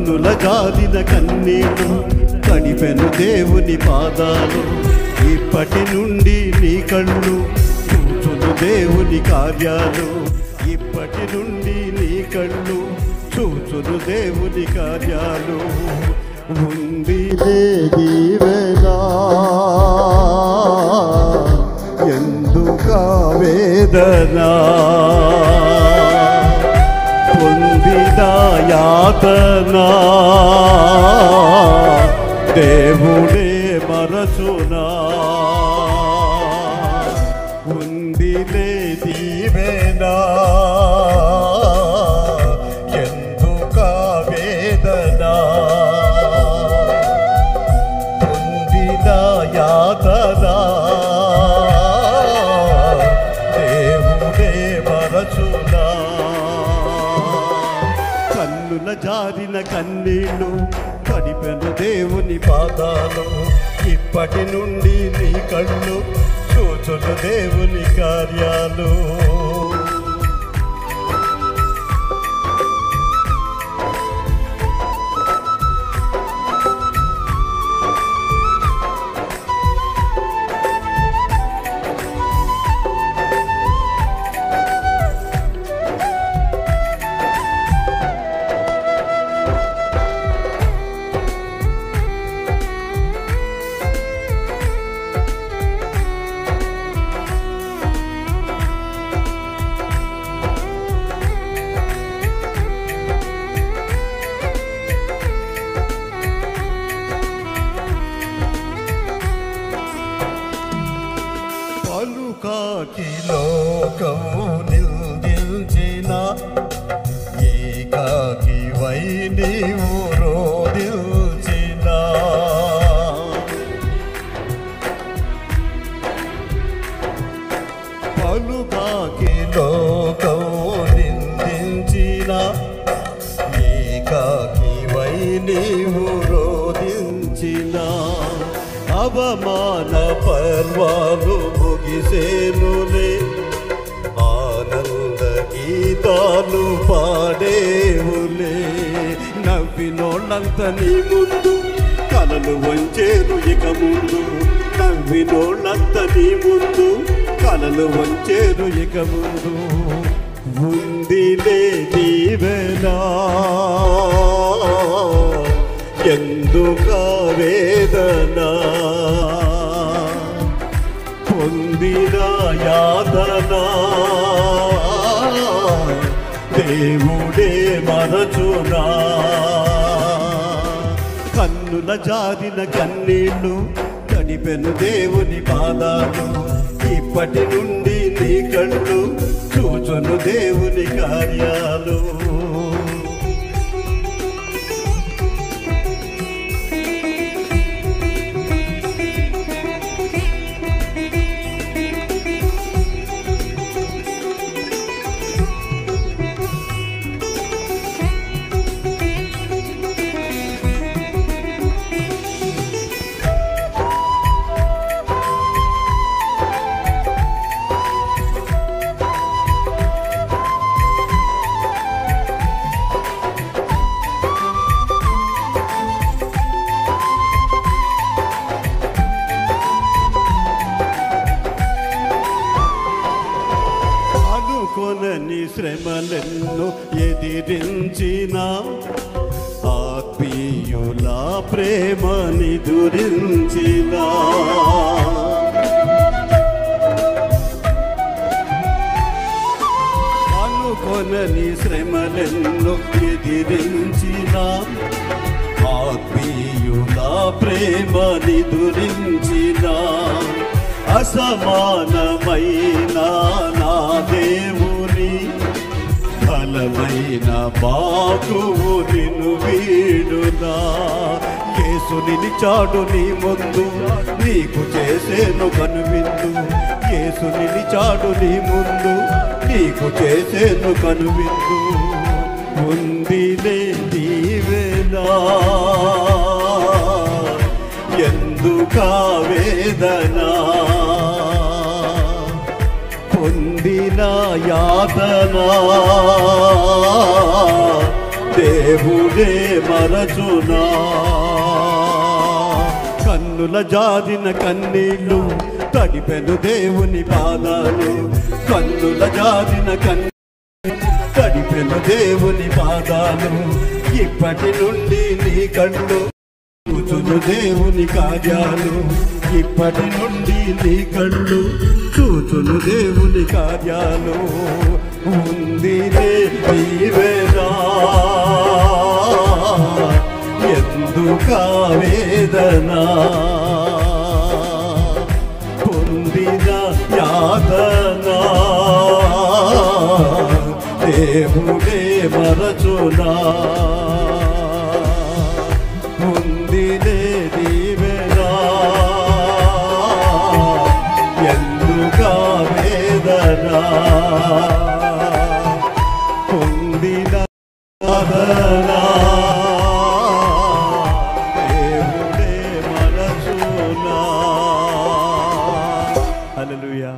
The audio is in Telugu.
కన్నుల జారిన కన్నీళ్ళు కడిపెను దేవుని పాదాలు ఇప్పటి నుండి నీ కళ్ళు చూచును దేవుని కార్యాలు ఇప్పటి నుండి నీ కళ్ళు చూచును దేవుని కార్యాలు ఉంది దీవెనా ఎందుక వేదనా పొందిన యాతనా దేవుడే మరచునా ఉందిలే దీవెనా ఎందుక వేదనా పొందిన యాతనా దేవుడే మరచునా కన్నుల జారిన కన్నీళ్ళు కడిపెను దేవుని పాదాలు ఇప్పటి నుండి నీ కళ్ళు చూచును దేవుని కార్యాలు పలుకాకి లోకము నిల్దించిన ఏకాకి వై నీవు రోదిల్చిన పలుకాకి లోకము నిందించిన ఏకాకి వై నీవు రోదించిన అవమాన పర్వాలు ముగిసేనులే ఆనంద గీతాలు పాడేవులే నవ్వినోళ్ళంత నీ ముందు కలలు వంచేరు ఇక ముందు నవ్వినోళ్ళంత నీ ముందు కలలు వంచేరు ఇక ముందు ఉందిలే దీవెనా ఎందుక వేదనా పొందిన యాతనా దేవుడే మరచునా కన్నుల జారిన కన్నీళ్ళు కడిపెను దేవుని పాదాలు ఇప్పటి నుండి నీ కళ్ళు చూచును దేవుని కార్యాలు కొనని శ్రమలెన్నో ఎదిరించిన ఆత్మీయుల ప్రేమని దురించిన అనుకొనని శ్రమలెన్నో ఎదిరించిన ఆత్మీయుల ప్రేమని దురించిన అసమానమైన నా దేవుని బలమైన బాగువు నిన్ను వీడునా యేసు నిలిచాడు నీ ముందు నీకు చేసేను కనువిందు యేసు నిలిచాడు నీ ముందు నీకు చేసేను కనువిందు ఉందిలే దీవెనా ఎందుక వేదనా పొందిన యాతనా దేవుడే మరచునా. కన్నుల జారిన కన్నీళ్ళు తడిపెను దేవుని పాదాలు. కన్నుల జారిన తడిపెను దేవుని పాదాలు. ఇప్పటి నుండి నీ కళ్ళు చూచును దేవుని కార్యాలు. ఇప్పటి నుండి నీ కళ్ళు చూచును దేవుని కార్యాలు. ఉందిలే నీవేనా ఎందుకా వేదన, పొందిన యాతన దేవుడే మరచునా. ఉందిలే నీవేనా ఎందుకా వేదన, పొందిన యాతన దేవుడే మరచునా. హల్లెలూయా.